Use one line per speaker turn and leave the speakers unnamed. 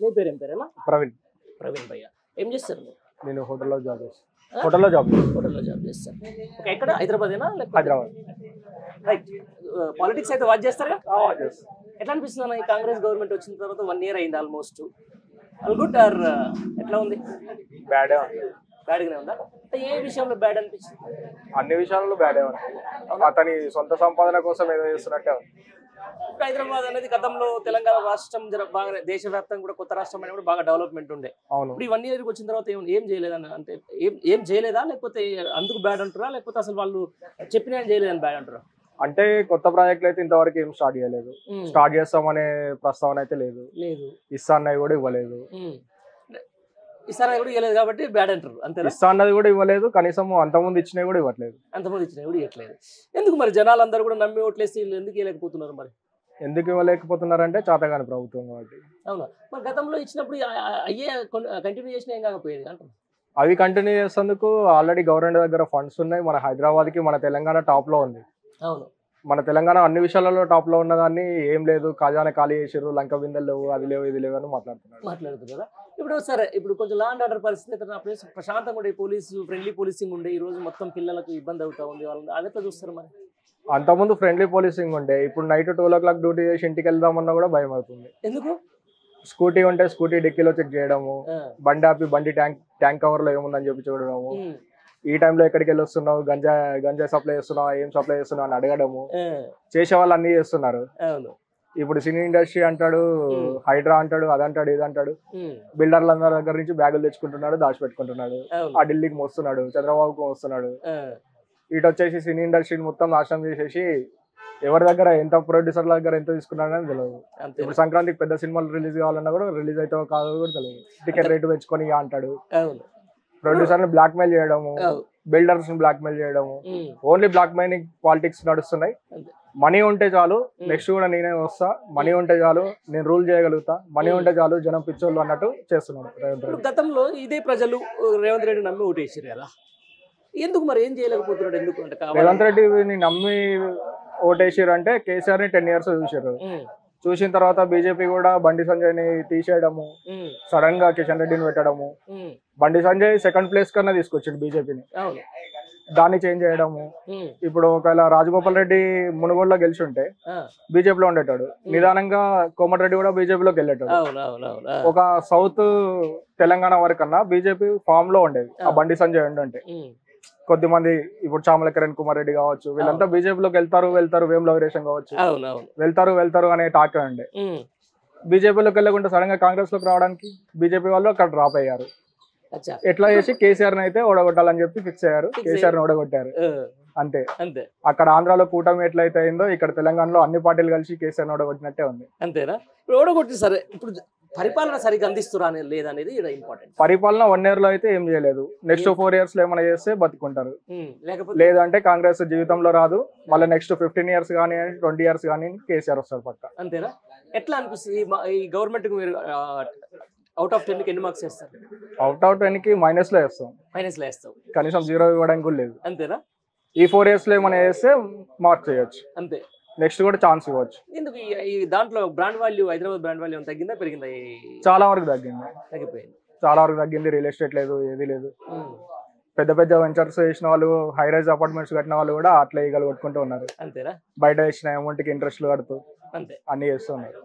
మీ పేరేం పేరేనా?
ప్రవీణ్.
ప్రవీణ్ భయ్య. ఏం చేస్తారు మీరు?
నేను హోటల్లో జాబ్ చేస్తాను. హోటల్లో జాబ్
చేస్తారు. ఓకే, ఎక్కడ? హైదరాబాదేనా లేకపోతే?
హైదరాబాద్.
రైట్. పాలిటిక్స్ అయితే వాచ్ చేస్తారా? ఎట్లా అనిపిస్తుంది అన్న ఈ కాంగ్రెస్ గవర్నమెంట్ వచ్చిన తర్వాత 1 year అయింది ఆల్మోస్ట్. ఆల్ గుడ్ ఆర్ ఎట్లా ఉంది?
బ్యాడే.
బ్యాడ్గానే ఉందా? ఏ విషయంలో బ్యాడ్ అనిపించింది?
అన్ని విషయాల్లో బ్యాడే ఉంది. అతని సొంత సంపాదన కోసం ఏదో చేస్తున్నట్టే ఉంది.
హైదరాబాద్ అనేది గతంలో తెలంగాణ రాష్ట్రం బాగా దేశవ్యాప్తంగా కూడా కొత్త రాష్ట్రం అనేది కూడా బాగా డెవలప్మెంట్ ఉండే.
అవును.
ఇప్పుడు ఈ 1 year వచ్చిన తర్వాత ఏం చేయలేదని అంటే ఏం చేయలేదా, లేకపోతే అందుకు బ్యాడ్ అంటారా, లేకపోతే అసలు వాళ్ళు చెప్పిన చేయలేదని బ్యాడ్ అంటారా?
అంటే కొత్త ప్రాజెక్టులు అయితే ఇంతవరకు ఏం స్టార్ట్ చేయలేదు. స్టార్ట్ చేస్తామనే ప్రస్తావన అయితే లేదు. ఇస్తా అన్నది కూడా ఇవ్వలేదు.
ఇస్తారని కూడా ఇవ్వలేదు కాబట్టి బ్యాడ్ అంటారు అంతే.
ఇస్తా అన్నది కూడా ఇవ్వలేదు, కనీసం అంతకుముందు ఇచ్చినవి కూడా ఇవ్వట్లేదు.
అంతకుముందు ఇచ్చినవి కూడా ఇవ్వట్లేదు. ఎందుకు మరి జనాలందరూ కూడా నమ్మి ఓట్లేసి ఎందుకు ఇవ్వలేకపోతున్నారు మరి?
ఎందుకు ఇవ్వలేకపోతున్నారంటే చేతగాని ప్రభుత్వం కాబట్టి.
అవునా? మరి గతంలో ఇచ్చినప్పుడు అయ్యే కంటిన్యూ చేసినా ఏం కాకపోయేది అంటారు.
అవి కంటిన్యూ చేసేందుకు ఆల్రెడీ గవర్నమెంట్ దగ్గర ఫండ్స్ ఉన్నాయి. మన హైదరాబాద్కి మన తెలంగాణ టాప్ లో ఉంది.
అవును.
మన తెలంగాణ అన్ని విషయాలలో టాప్ లో ఉన్నదాన్ని ఏం లేదు, ఖజానా ఖాళీ చేసారు, లంక బిందెలు లేవు, అది లేవు ఇది లేవు అని మాట్లాడుతున్నారు. ఇప్పుడు సరే, ఇప్పుడు కొంచెం లా అండ్ ఆర్డర్ పరిస్థితి ప్రశాంతంగా ఉండే, పోలీసు ఫ్రెండ్లీ పోలీసింగ్ ఉండే, ఈ రోజు మొత్తం పిల్లలకు ఇబ్బంది అవుతా ఉంది. వాళ్ళని అది ఎట్లా చూస్తారు మరి? అంతకుముందు ఫ్రెండ్లీ పోలీసింగ్ ఉండే, ఇప్పుడు నైట్ 12 o'clock డ్యూటీ చేసి ఇంటికి వెళ్దామన్నా కూడా భయం అవుతుంది.
ఎందుకు?
స్కూటీ ఉంటే స్కూటీ డిక్కీలో చెక్ చేయడము, బండి ఆపి బండి ట్యాంక్ కవర్ లో ఏముందని చెప్పి చూడడము, ఈ టైంలో ఎక్కడికి వెళ్ళి వస్తున్నావు, గంజా సప్లై చేస్తున్నావు, ఏం సప్లై చేస్తున్నావు అని అడగడము, చేసే వాళ్ళు అన్ని చేస్తున్నారు. ఇప్పుడు సినీ ఇండస్ట్రీ అంటాడు, హైడ్రా అంటాడు, అదంటాడు ఇదంటాడు, బిల్డర్ల అందరి దగ్గర నుంచి బ్యాగులు తెచ్చుకుంటున్నాడు, దాచిపెట్టుకుంటున్నాడు, ఆ ఢిల్లీకి మోస్తున్నాడు, చంద్రబాబుకు మోస్తున్నాడు. ఇటు వచ్చేసి సినీ ఇండస్ట్రీని మొత్తం నాశనం చేసేసి ఎవరి దగ్గర ఎంత, ప్రొడ్యూసర్ల దగ్గర ఎంత తీసుకున్నాడని తెలియదు. ఇప్పుడు సంక్రాంతికి పెద్ద సినిమాలు రిలీజ్ కావాలన్నా కూడా రిలీజ్ అవుతావో కాదో కూడా తెలియదు. టికెట్ రేటు పెంచుకొని అంటాడు. ప్రొడ్యూసర్ ని బ్లాక్ మెయిల్ చేయడము, బిల్డర్స్ ని బ్లాక్ మెయిల్ చేయడము, ఓన్లీ బ్లాక్ మెయిలింగ్ పాలిటిక్స్ నడుస్తున్నాయి. మనీ ఉంటే చాలు, నెక్స్ట్ కూడా నేనే వస్తా, మనీ ఉంటే చాలు, నేను రూల్ చేయగలుగుతా, మనీ ఉంటే చాలు, జనం పిచ్చోళ్ళు అన్నట్టు చేస్తున్నాడు రేవంత్ రెడ్డి.
గతంలో ఇదే ప్రజలు రేవంత్ రెడ్డి నమ్మి ఓటేసారు కదా, ఎందుకు మరి ఏం చేయలేకపోతున్నాడు? ఎందుకు అంటే
రేవంత్ రెడ్డిని నమ్మి ఓటేసారు అంటే కేసీఆర్ ని 10 years చూసారు. చూసిన తర్వాత బీజేపీ కూడా బండి సంజయ్ ని తీసేయడము, సడన్ గా కిషన్ రెడ్డిని పెట్టడము, బండి సంజయ్ 2nd place కన్నా తీసుకొచ్చాడు బీజేపీని, దాన్ని చేంజ్ చేయడము. ఇప్పుడు ఒకవేళ రాజగోపాల్ రెడ్డి మునుగోడులో గెలిచి ఉంటే బీజేపీలో ఉండేటాడు, నిదానంగా కోమటిరెడ్డి కూడా బీజేపీలోకి వెళ్ళేటాడు. ఒక సౌత్ తెలంగాణ వరకన్నా బీజేపీ ఫామ్ లో ఉండేది ఆ బండి సంజయ్ ఉండంటే. కొద్దిమంది ఇప్పుడు చామల కిరణ్ కుమార్ రెడ్డి కావచ్చు, వీళ్ళంతా బీజేపీలోకి వెళ్తారు, వేముల వీరేశం కావచ్చు, వెళ్తారు అనే టాక్ ఉండే. బీజేపీలోకి వెళ్ళకుండా సడన్ గా కాంగ్రెస్ లోకి రావడానికి బీజేపీ వాళ్ళు అక్కడ డ్రాప్ అయ్యారు. ఎట్లా చేసి కేసీఆర్ ని అయితే ఓడగొట్టాలని చెప్పి ఫిక్స్ అయ్యారు, కేసీఆర్ ని ఓడగొట్టారు అంతే. అక్కడ ఆంధ్రాలో కూటమి ఎట్లయితే అయిందో ఇక్కడ తెలంగాణలో అన్ని పార్టీలు కలిసి కేసీఆర్ ని ఓడగొట్టినట్టే ఉంది.
అంతేనా? ఓడగొట్టి సరే, ఇప్పుడు పరిపాలన సరిగ్గా అందిస్తురా లేదనేది ఇంపార్టెంట్.
పరిపాలన 1 year లో అయితే ఏం చేయలేదు, నెక్స్ట్ 4 years లో ఏమైనా చేస్తే బతుకుంటారు, లేదంటే కాంగ్రెస్ జీవితంలో రాదు. మళ్ళీ నెక్స్ట్ 15 years కానీ 20 years కానీ కేసీఆర్ వస్తారు పక్క.
అంతేనా? ఎట్లా అనిపిస్తుంది ఈ గవర్నమెంట్ కి? మీరు అవుట్ ఆఫ్ 10 ఎన్ని మార్క్స్ వేస్తారు?
అవుట్ ఆఫ్ 10 కి మైనస్ లో వేస్తాం, కనీసం 0 ఇవ్వడానికి కూడా లేదు.
అంతేనా?
ఈ 4 years లో ఏమైనా చేస్తే మార్క్స్ చేయొచ్చు, అంతే. నెక్స్ట్ కూడా ఛాన్స్ ఇవ్వచ్చు.
ఎందుకు ఈ దాంట్లో brand value, Hyderabad brand value తగ్గిందా పెరిగిందా?
చాలా వరకు తగ్గిపోయింది, చాలా వరకు తగ్గింది. రియల్ ఎస్టేట్ లేదు, ఏది లేదు. పెద్ద వెంచర్స్ చేసిన వాళ్ళు, హై రైజ్ అపార్ట్మెంట్స్ కట్టిన వాళ్ళు కూడా అట్లా ఈగలు కొట్టుకుంటూ ఉన్నారు.
అంతేనా?
బయట వేసిన అమౌంట్ కి ఇంట్రెస్ట్లు కడుతూ అన్ని చేస్తూ ఉన్నారు.